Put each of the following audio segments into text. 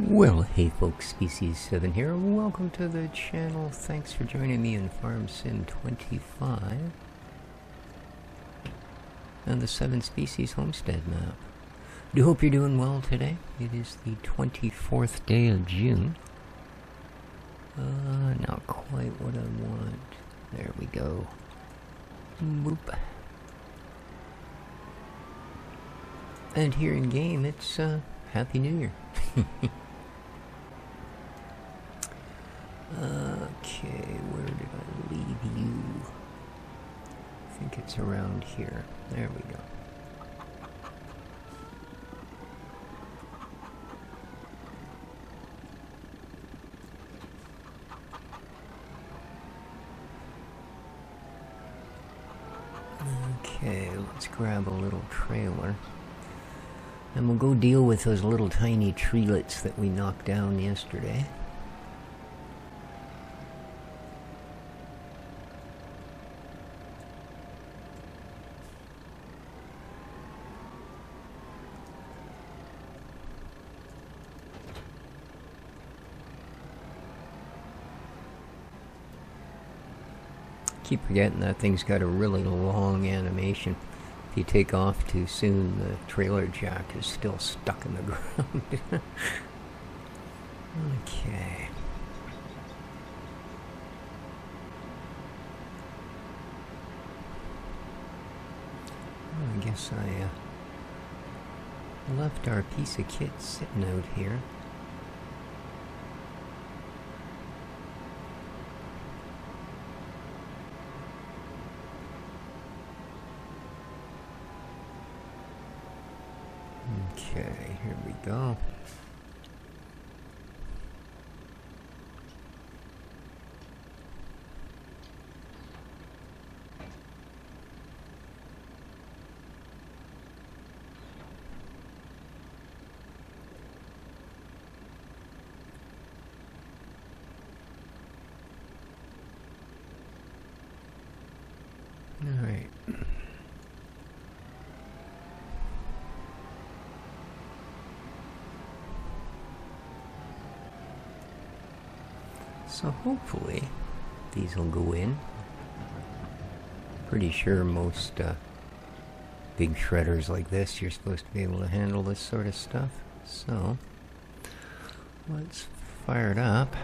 Well, hey folks, Species 7 here. Welcome to the channel. Thanks for joining me in Farm Sim 25 and the 7 Species Homestead map. I do hope you're doing well today. It is the 24th day of June. Not quite what I want. There we go. Boop. And here in game, it's Happy New Year. Okay, where did I leave you? I think it's around here. There we go. Okay, let's grab a little trailer. And we'll go deal with those little tiny treelets that we knocked down yesterday. Keep forgetting that thing's got a really long animation. If you take off too soon, the trailer jack is still stuck in the ground. Okay. Well, I guess I left our piece of kit sitting out here. Okay, here we go. All right. So hopefully these will go in. Pretty sure most big shredders like this, you're supposed to be able to handle this sort of stuff. So let's fire it up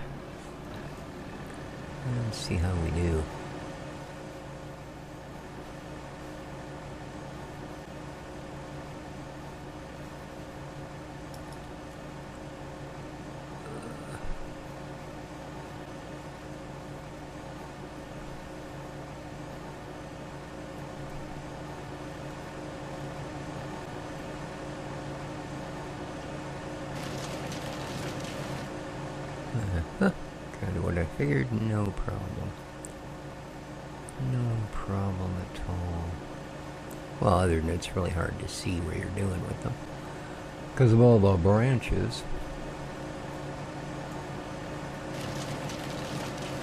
and see how we do. Kind of what I figured. No problem. No problem at all. Well, other than it's really hard to see what you're doing with them because of all the branches.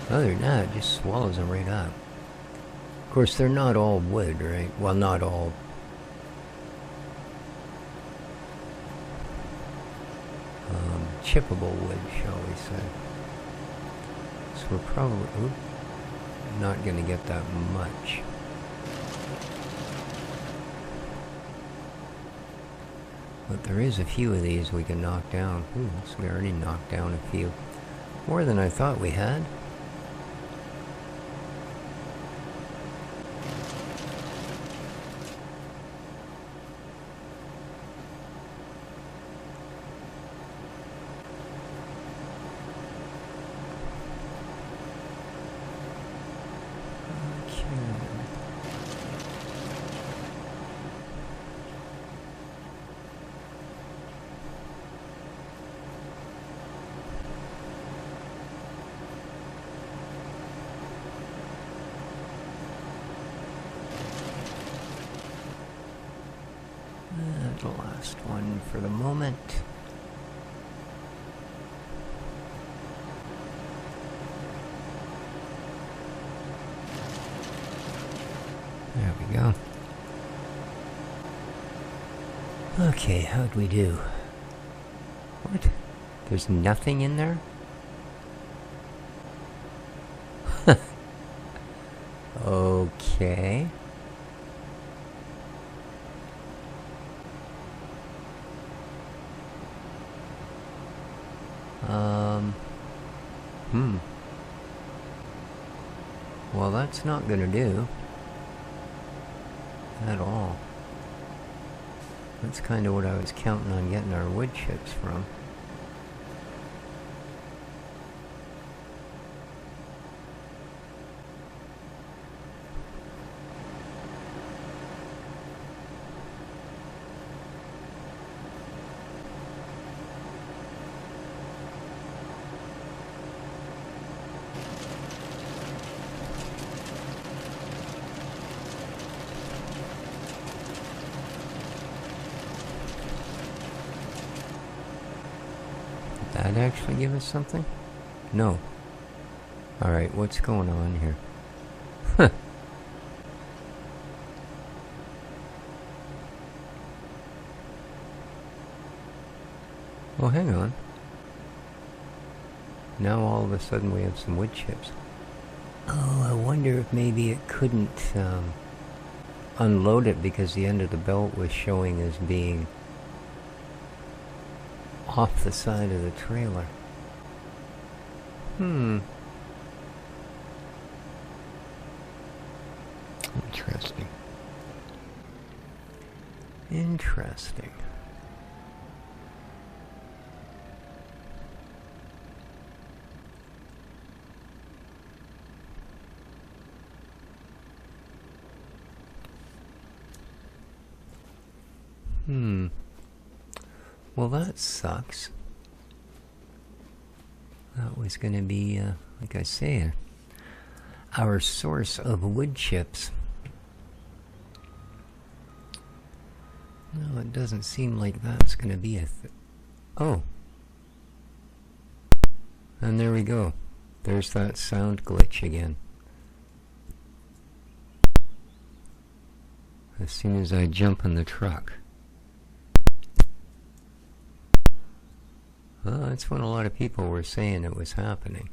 Other than that, it just swallows them right up. Of course, they're not all wood, right? Well, not all. Chippable wood, shall we say. So we're probably not going to get that much. But there is a few of these we can knock down. Ooh, so we already knocked down a few. More than I thought we had. The last one for the moment. There we go. Okay, how'd we do? What? There's nothing in there? Okay. Well, that's not gonna do. At all. That's kind of what I was counting on getting our wood chips from. Did that actually give us something? No. Alright, what's going on here? Huh. Well, hang on. Now all of a sudden we have some wood chips. Oh, I wonder if maybe it couldn't unload it because the end of the belt was showing as being off the side of the trailer. Interesting. Interesting. Well, that sucks. That was going to be, like I say, our source of wood chips. No, it doesn't seem like that's going to be a oh. And there we go. There's that sound glitch again. As soon as I jump in the truck. Well, that's when a lot of people were saying it was happening.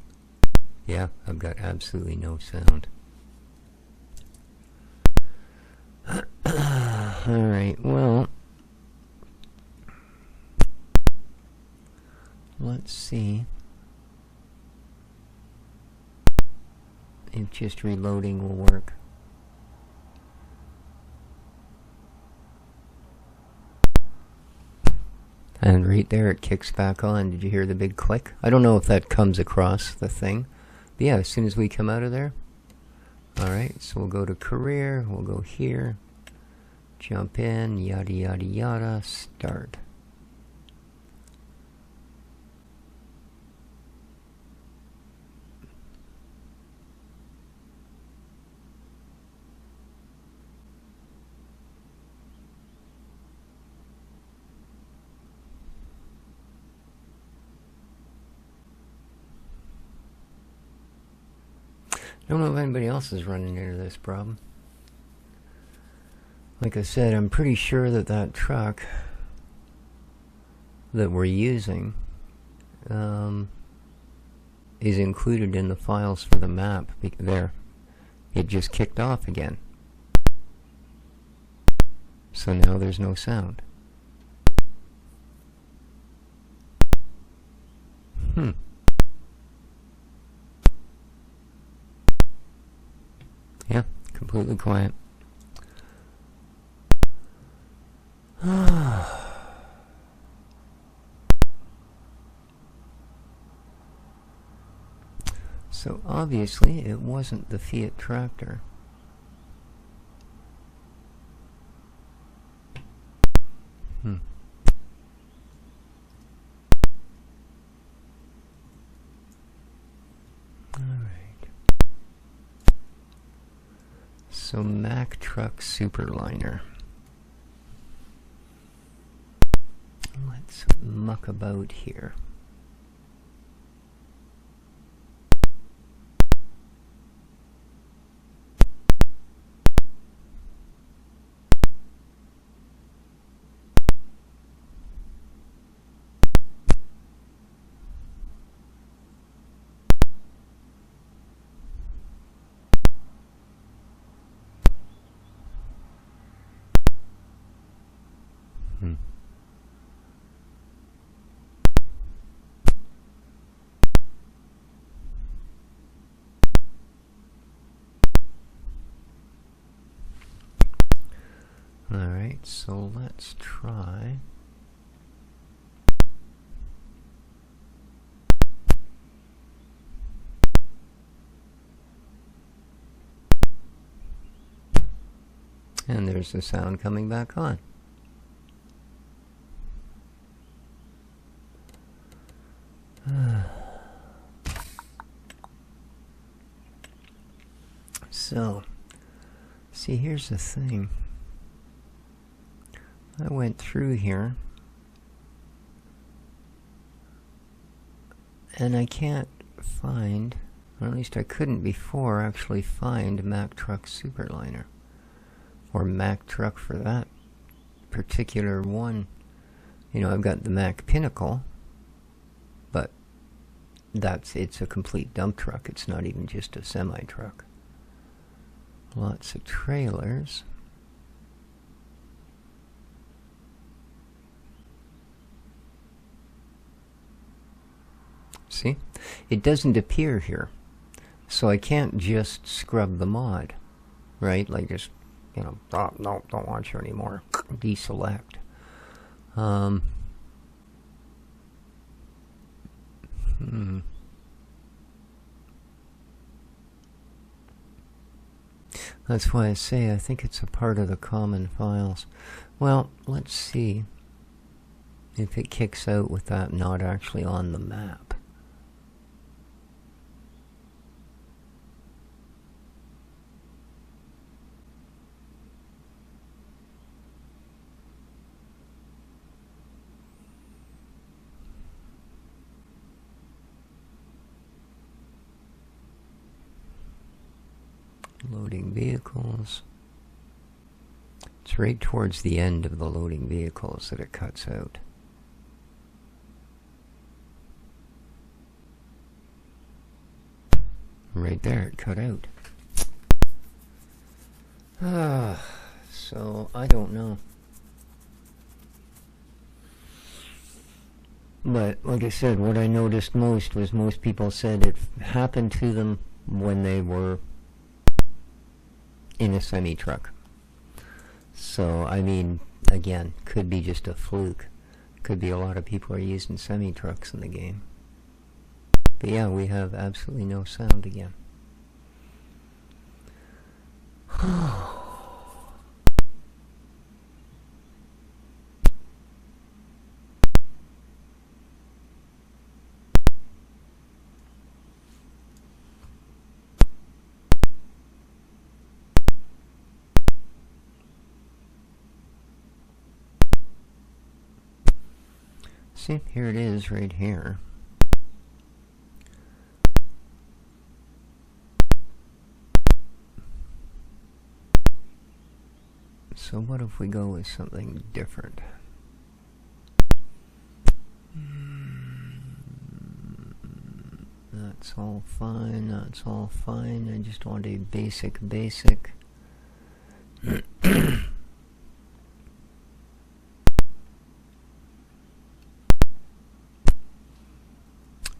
Yeah, I've got absolutely no sound. Alright, well, let's see if just reloading will work. And right there it kicks back on. Did you hear the big click? I don't know if that comes across the thing. But yeah, as soon as we come out of there. Alright, so we'll go to career, we'll go here, jump in, yada yada yada, start. I don't know if anybody else is running into this problem. Like I said, I'm pretty sure that that truck that we're using is included in the files for the map. There, it just kicked off again. So now there's no sound. Yeah, completely quiet. So obviously it wasn't the Fiat tractor. So Mack Truck Superliner. Let's muck about here. Alright, so let's try. And there's the sound coming back on. So, see, here's the thing. I went through here, and I can't find, or at least I couldn't before, actually find Mack Truck Superliner. Or Mack Truck for that particular one. You know, I've got the Mack Pinnacle, but it's a complete dump truck. It's not even just a semi-truck. Lots of trailers. See? It doesn't appear here. So I can't just scrub the mod, right? Like just, you know, oh, no, don't want you anymore. Deselect. That's why I say I think it's a part of the common files. Well, let's see if it kicks out with that not actually on the map. Loading vehicles. It's right towards the end of the loading vehicles that it cuts out. Right there, it cut out. So I don't know. But like I said, what I noticed most was most people said it happened to them when they were in a semi-truck. So, I mean, again, could be just a fluke. Could be a lot of people are using semi-trucks in the game. But yeah, we have absolutely no sound again. See, here it is right here. So what if we go with something different? That's all fine, that's all fine. I just want a basic.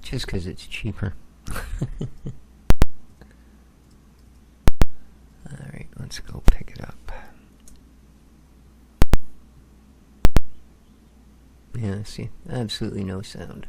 Just because it's cheaper. Alright, let's go pick it up. Yeah, see, absolutely no sound.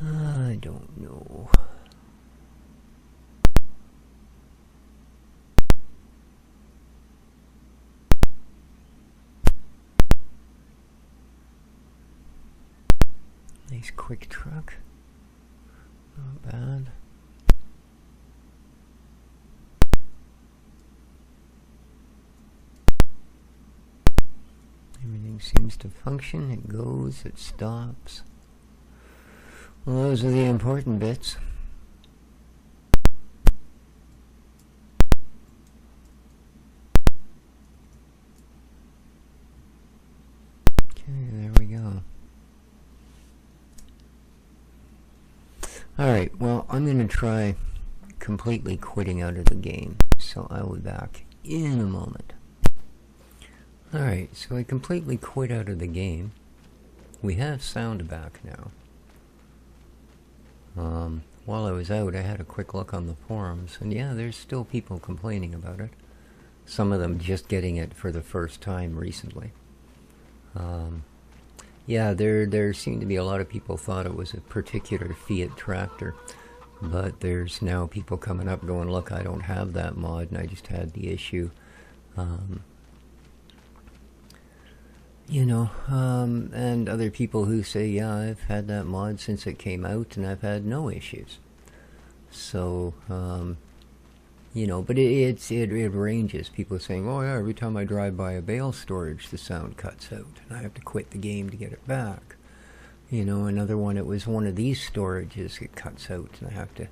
I don't know. Nice quick truck. Not bad. Everything seems to function. It goes, it stops. Well, those are the important bits. Okay, there we go. Alright, well, I'm going to try completely quitting out of the game, so I will be back in a moment. Alright, so I completely quit out of the game. We have sound back now. While I was out, I had a quick look on the forums, and yeah, there's still people complaining about it. Some of them just getting it for the first time recently. Yeah, there seemed to be a lot of people thought it was a particular Fiat tractor, but there's now people coming up going, look, I don't have that mod, and I just had the issue. And other people who say, yeah, I've had that mod since it came out, and I've had no issues. So, but it ranges. People saying, oh yeah, every time I drive by a bale storage, the sound cuts out, and I have to quit the game to get it back. Another one, it was one of these storages, it cuts out, and I have to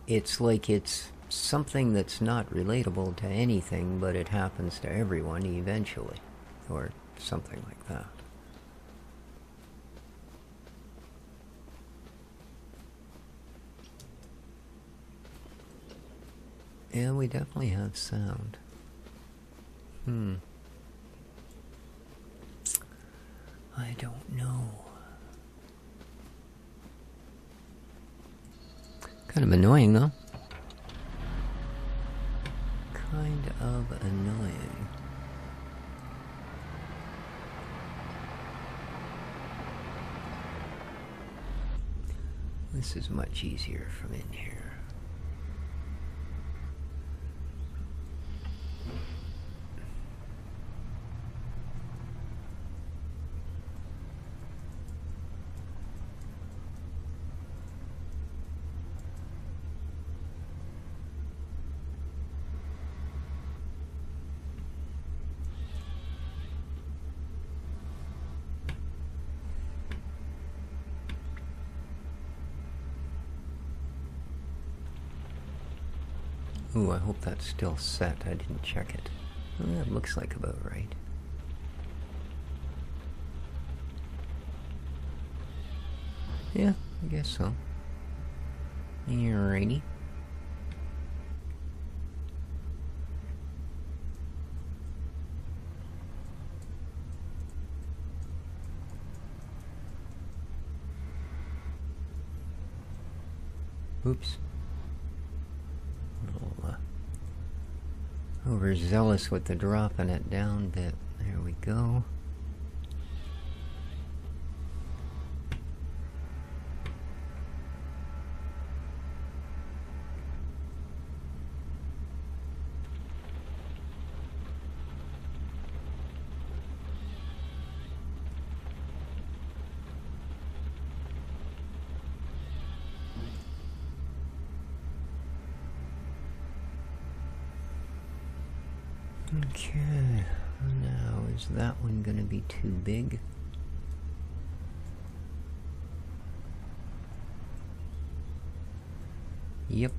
it's like it's something that's not relatable to anything, but it happens to everyone eventually, or something like that. Yeah, we definitely have sound. I don't know. Kind of annoying, though. Kind of annoying. This is much easier from in here. Ooh, I hope that's still set. I didn't check it. Well, that looks like about right. Yeah, I guess so. Alrighty. Oops. Overzealous with the dropping it down bit. There we go. Okay, now is that one going to be too big? Yep.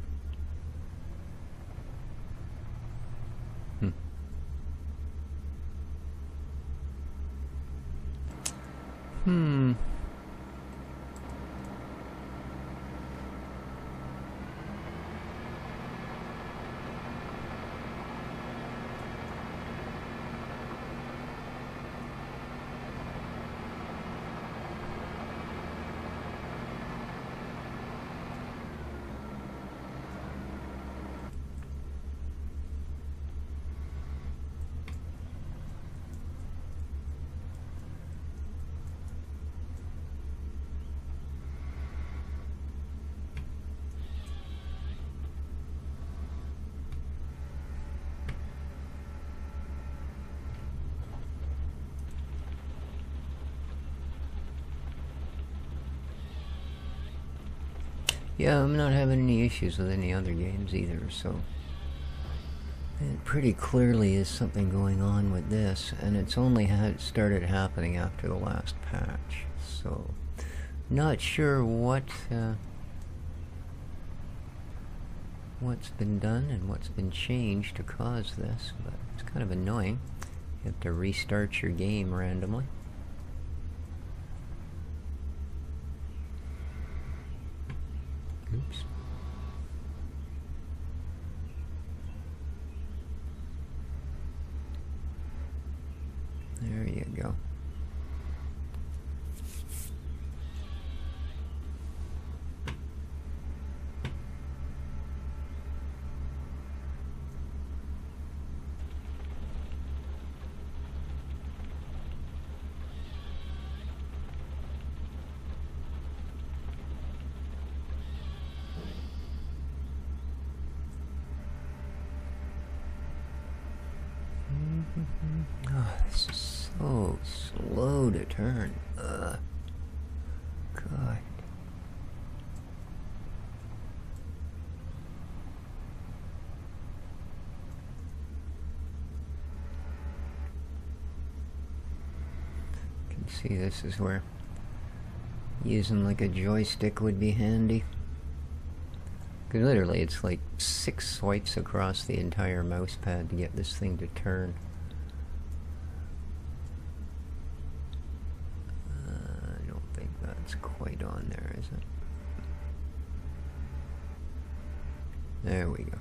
Yeah, I'm not having any issues with any other games either, so it pretty clearly is something going on with this, and it's only started happening after the last patch, so not sure what's been done and what's been changed to cause this, but it's kind of annoying. You have to restart your game randomly. Oh, this is so slow to turn. God. You can see this is where using like a joystick would be handy. Because literally it's like 6 swipes across the entire mouse pad to get this thing to turn. I don't think that's quite on there, is it? There we go.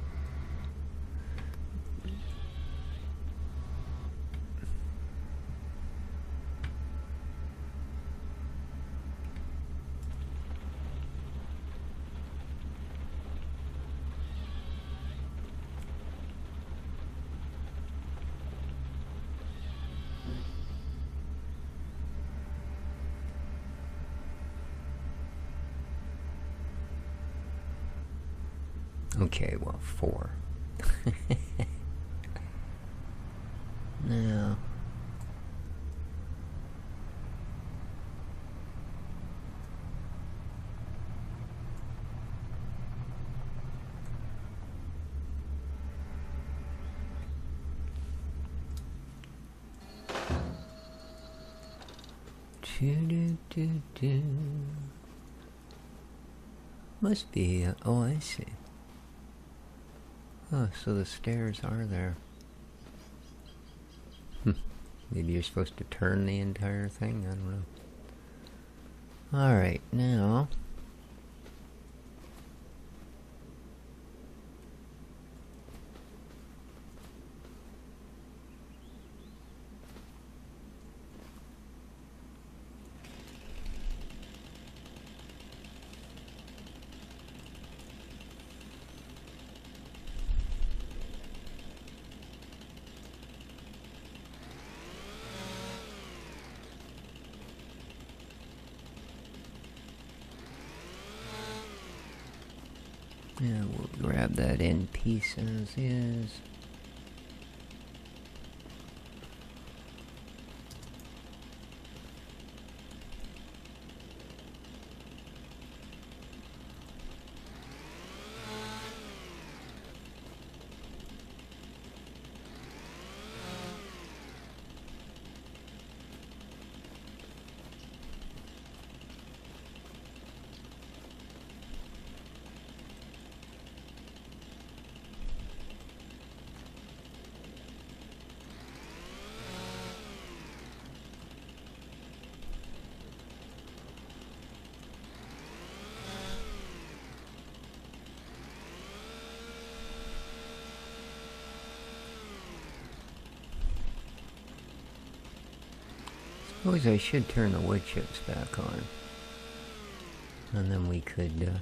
Okay, well, 4. Now, must be, oh, I see. Oh, so the stairs are there. Maybe you're supposed to turn the entire thing? I don't know. Alright, now... yeah, we'll grab that end piece as is. Suppose I should turn the wood chips back on. And then we could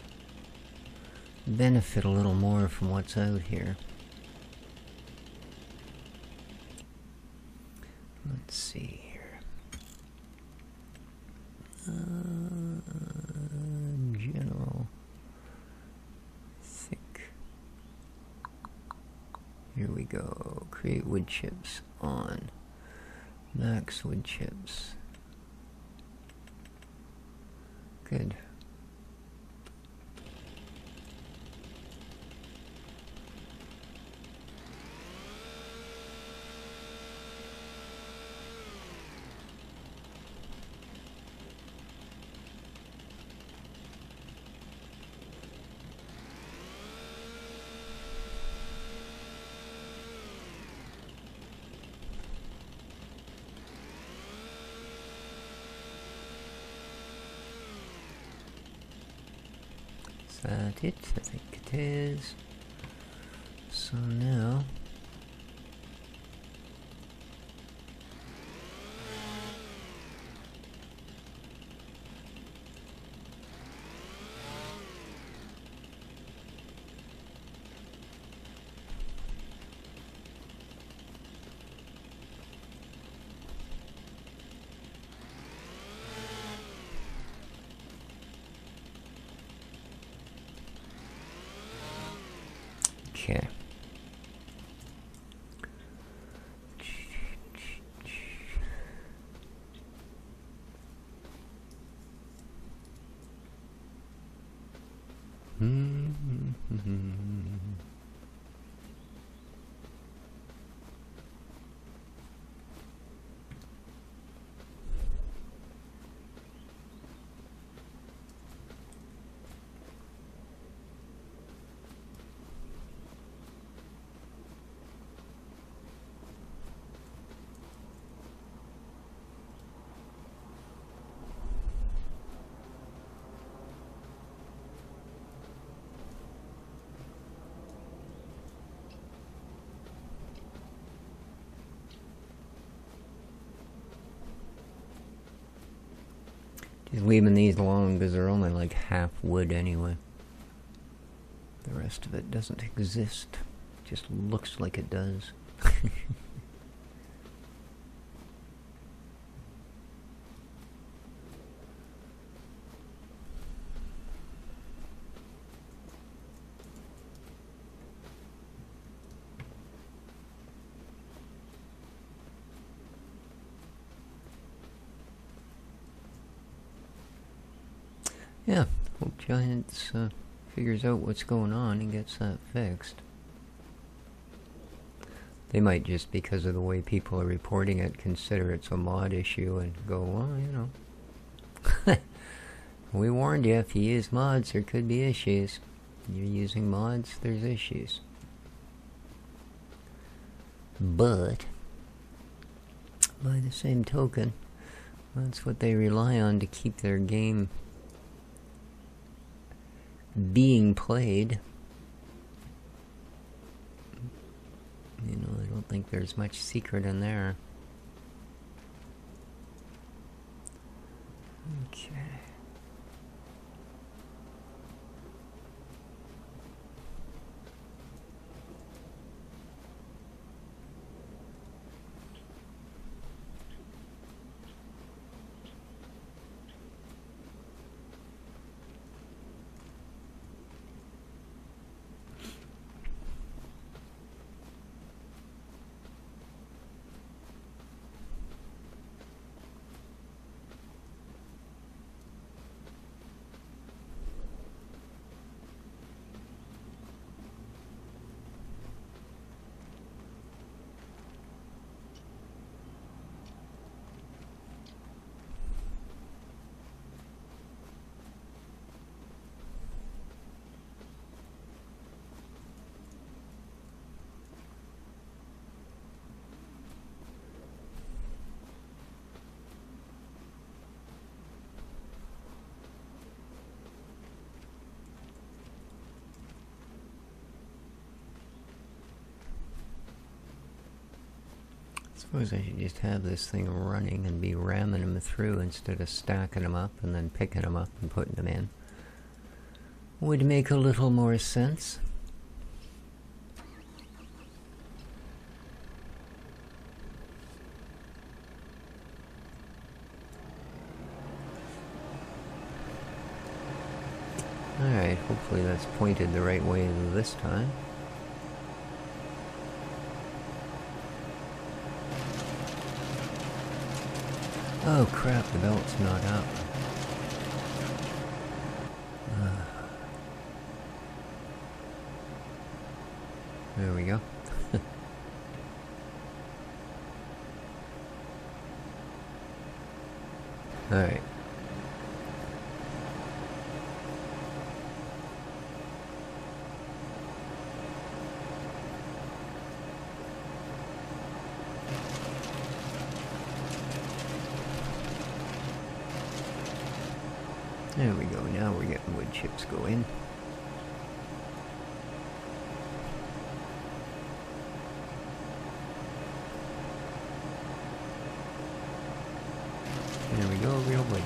benefit a little more from what's out here. Let's see here. General. Thick. Here we go. Create wood chips on. Max wood chips. Good. Is that it? I think it is. So now... Okay. Just leaving these alone because they're only like half wood anyway. The rest of it doesn't exist. Just looks like it does. Yeah, hope Giants figures out what's going on and gets that fixed. They might, just because of the way people are reporting it, consider it's a mod issue and go, well, you know. We warned you, if you use mods, there could be issues. You're using mods, there's issues. But, by the same token, that's what they rely on to keep their game being played. You know, I don't think there's much secret in there. Okay. I suppose I should just have this thing running and be ramming them through instead of stacking them up and then picking them up and putting them in. Would make a little more sense. Alright, hopefully that's pointed the right way this time. Oh crap, the belt's not up. There we go. Alright. There we go, now we're getting wood chips going. There we go, real wood.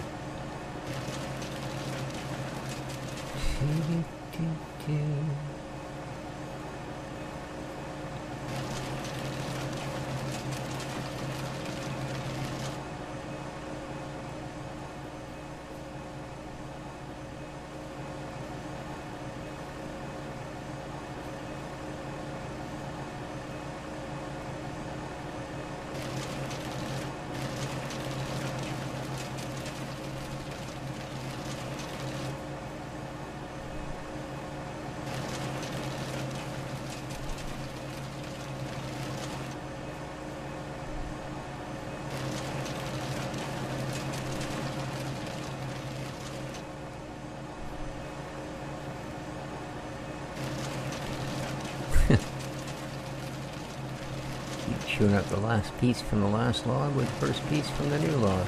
chewing up the last piece from the last log with the first piece from the new log.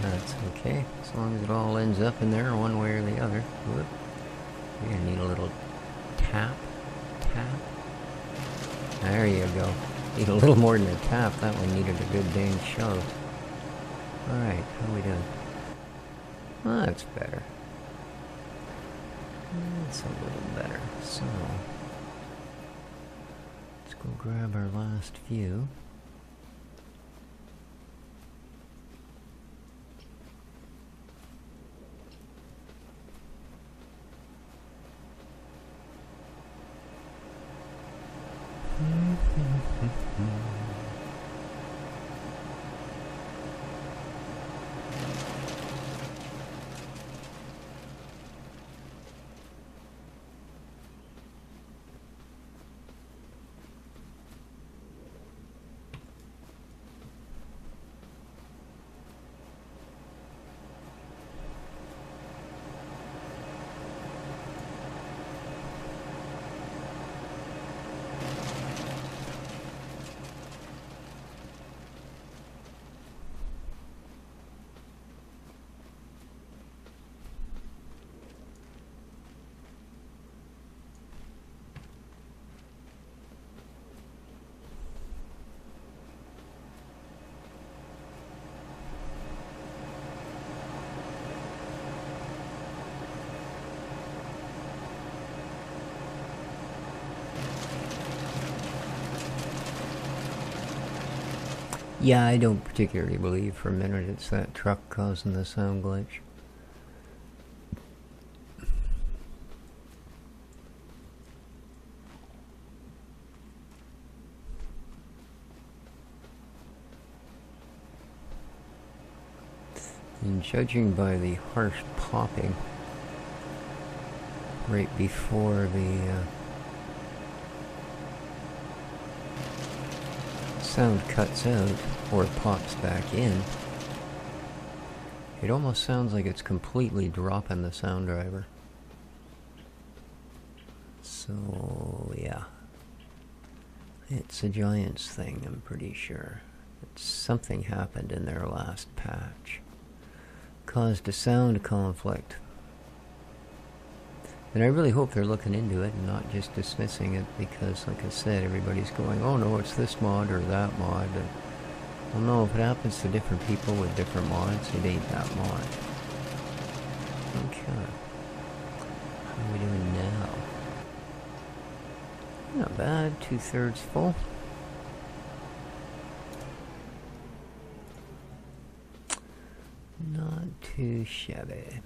That's okay, as long as it all ends up in there one way or the other. Whoop. You're gonna need a little tap. There you go. Need a little more than a tap. That one needed a good dang shove. Alright, how are we doing? Well, that's better. That's a little better. So, let's go grab our last few. Yeah, I don't particularly believe for a minute it's that truck causing the sound glitch. And judging by the harsh popping right before the sound cuts out or pops back in, it almost sounds like it's completely dropping the sound driver. So yeah, it's a Giants thing, I'm pretty sure. Something happened in their last patch, caused a sound conflict. And I really hope they're looking into it and not just dismissing it, because, like I said, everybody's going, oh no, it's this mod or that mod. And, well, no, if it happens to different people with different mods, it ain't that mod. Okay. How are we doing now? Not bad, 2/3 full. Not too shabby.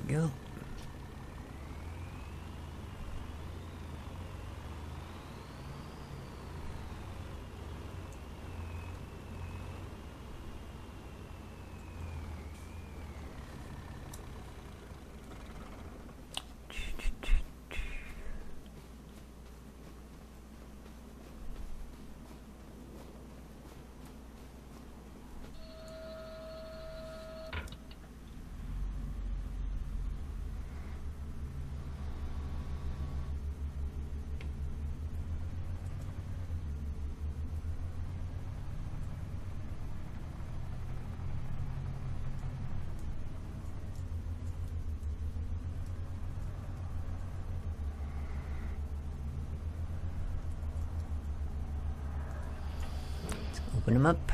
Go. Open them up.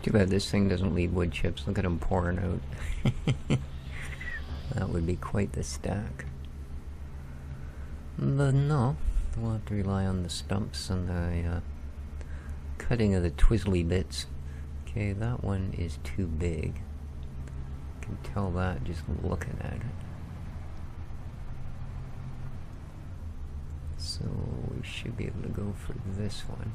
Too bad this thing doesn't leave wood chips. Look at them pouring out. That would be quite the stack. But no, we'll have to rely on the stumps and the cutting of the twizzly bits. Okay, that one is too big. You can tell that just looking at it. So we should be able to go for this one.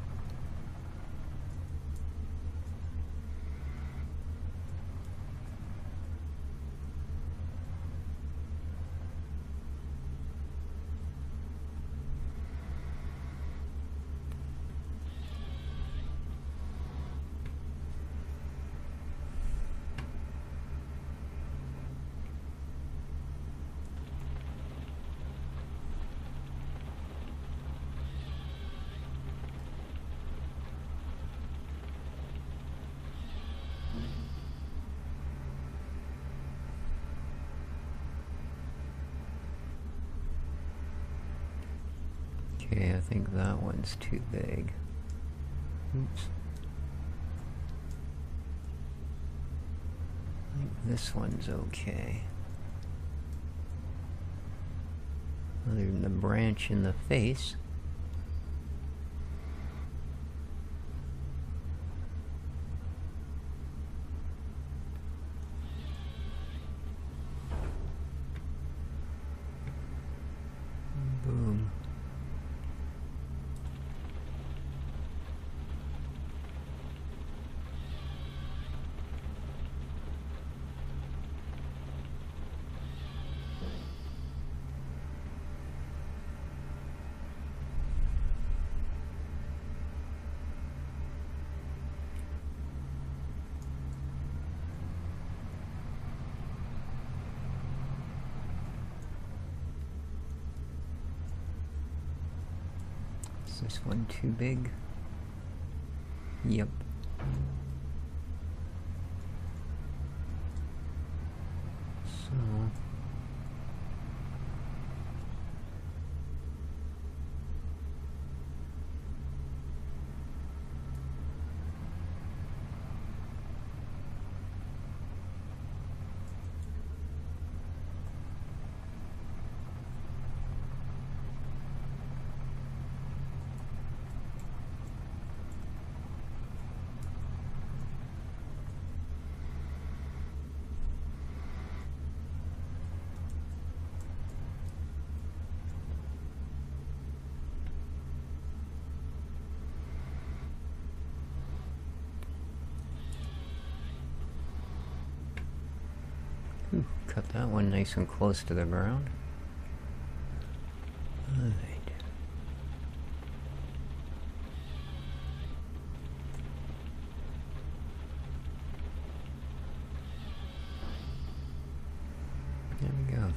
Okay, I think that one's too big. Oops. I think this one's okay. Other than the branch in the face. Boom. Is this one too big? Yep. So cut that one nice and close to the ground. Alright. There we go.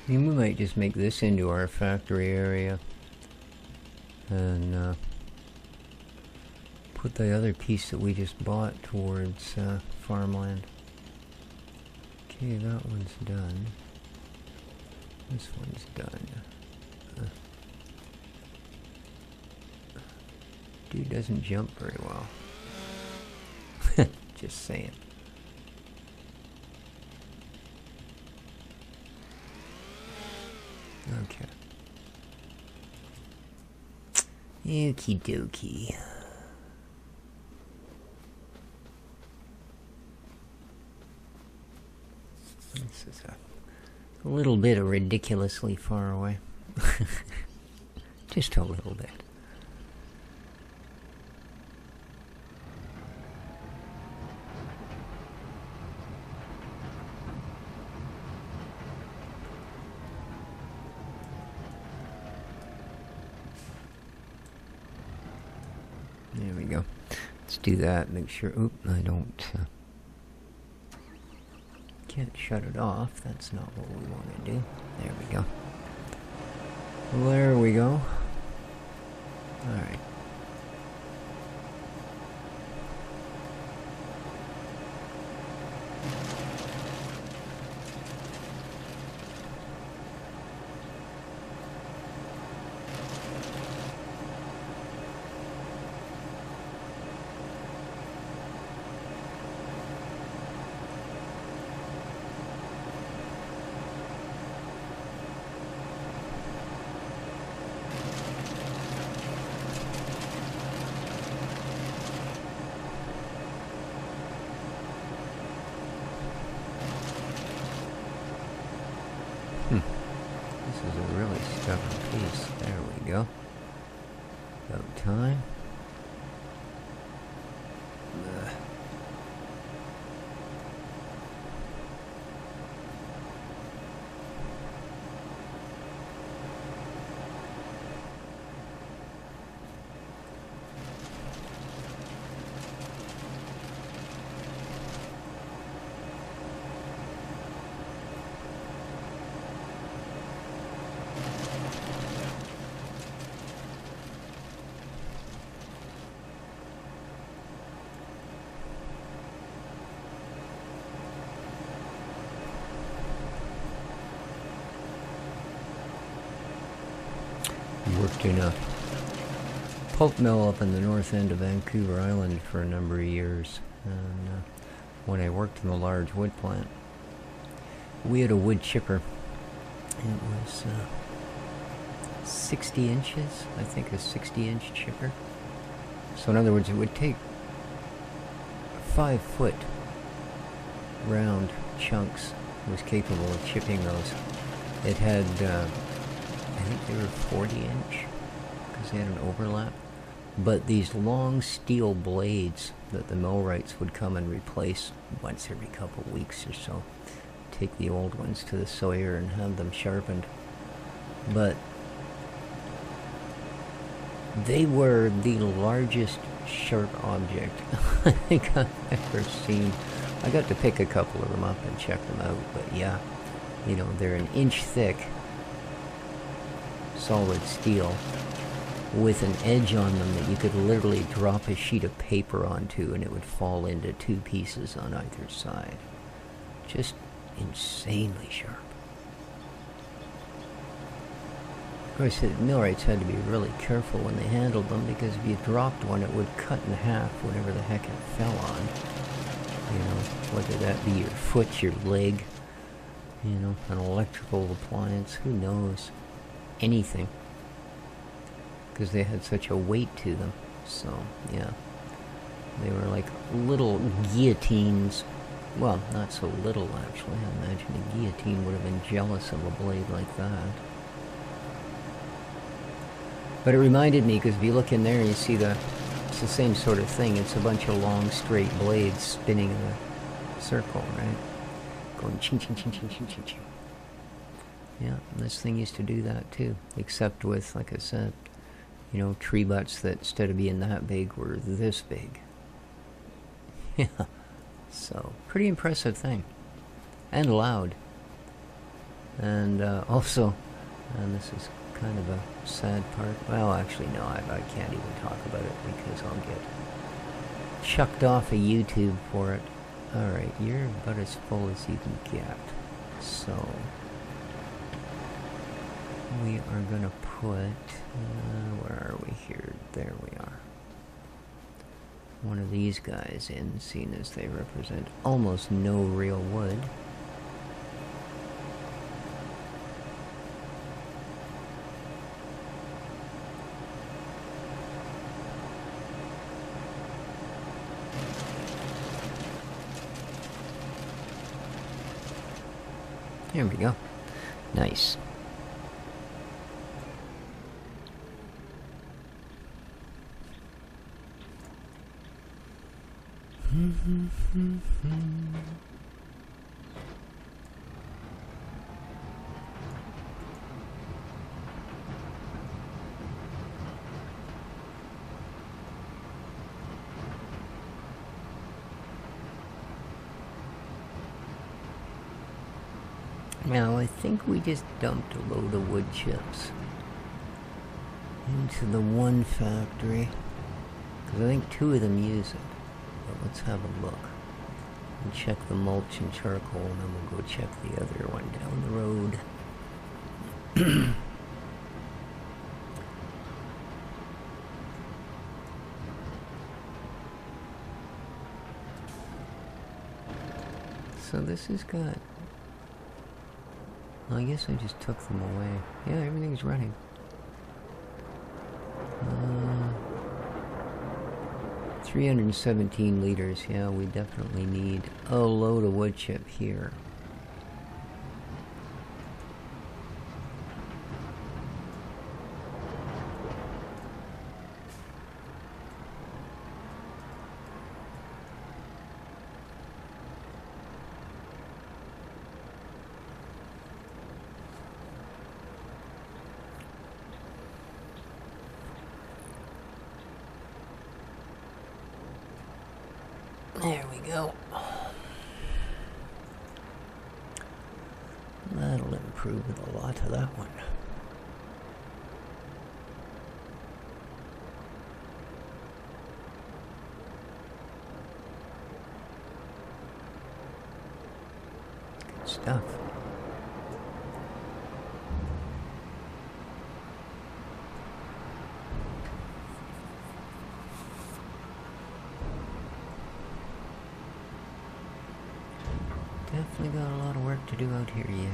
I mean, we might just make this into our factory area and put the other piece that we just bought towards farmland. Okay, that one's done. This one's done. Dude doesn't jump very well. Just saying. Okay. Okie dokie. This is a little bit of ridiculously far away. Just a little bit. There we go. Let's do that. Make sure. Oop, I don't. Can't shut it off. That's not what we want to do. There we go. There we go. Alright. This is a really stubborn piece. There we go. About time. Worked in a pulp mill up in the north end of Vancouver Island for a number of years, and when I worked in the large wood plant, we had a wood chipper. It was 60 inches, I think, a 60-inch chipper. So in other words, it would take 5-foot round chunks. It was capable of chipping those. It had I think they were 40-inch because they had an overlap. But these long steel blades that the millwrights would come and replace once every couple of weeks or so. Take the old ones to the sawyer and have them sharpened. But they were the largest sharp object I think I've ever seen. I got to pick a couple of them up and check them out, but yeah, you know, they're an inch thick solid steel with an edge on them that you could literally drop a sheet of paper onto and it would fall into two pieces on either side. Just insanely sharp. Of course, the millwrights had to be really careful when they handled them, because if you dropped one, it would cut in half whatever the heck it fell on. You know, whether that be your foot, your leg, you know, an electrical appliance, who knows? Anything, because they had such a weight to them. So yeah, they were like little guillotines. Well, not so little actually. I imagine a guillotine would have been jealous of a blade like that. But it reminded me, because if you look in there, you see it's the same sort of thing. It's a bunch of long straight blades spinning in a circle, right? Going ching ching ching ching ching ching ching. Yeah, this thing used to do that too, except with, like I said, you know, tree butts that instead of being that big were this big. Yeah, so pretty impressive thing. And loud. And also, and this is kind of a sad part. Well, actually, no, I can't even talk about it because I'll get chucked off of YouTube for it. Alright, you're about as full as you can get. So, we are gonna put, where are we here? There we are. One of these guys in, seeing as they represent almost no real wood. There we go. Nice. Now, I think we just dumped a load of wood chips into the one factory, because I think 2 of them use it. But let's have a look and check the mulch and charcoal, and then we'll go check the other one down the road. So this has got... Well, I guess I just took them away. Yeah, everything's running. 317 liters. Yeah, we definitely need a load of wood chip here. There we go. That'll improve a lot of that one. Good stuff. Definitely got a lot of work to do out here yet.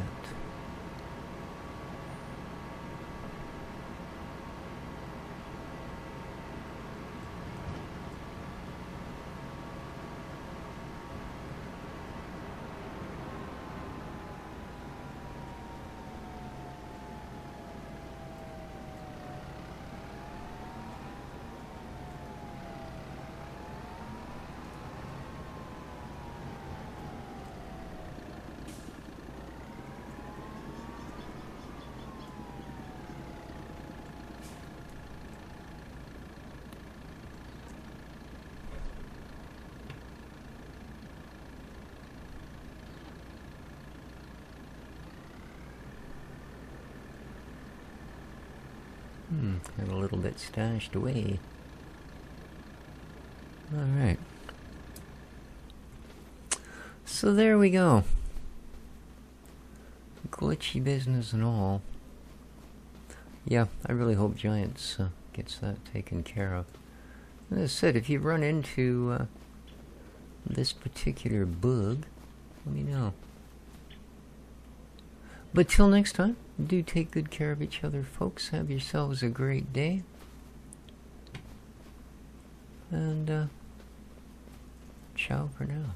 Got a little bit stashed away. Alright. So there we go. Glitchy business and all. Yeah, I really hope Giants gets that taken care of. As I said, if you run into this particular bug, let me know. But till next time, do take good care of each other, folks. Have yourselves a great day. And ciao for now.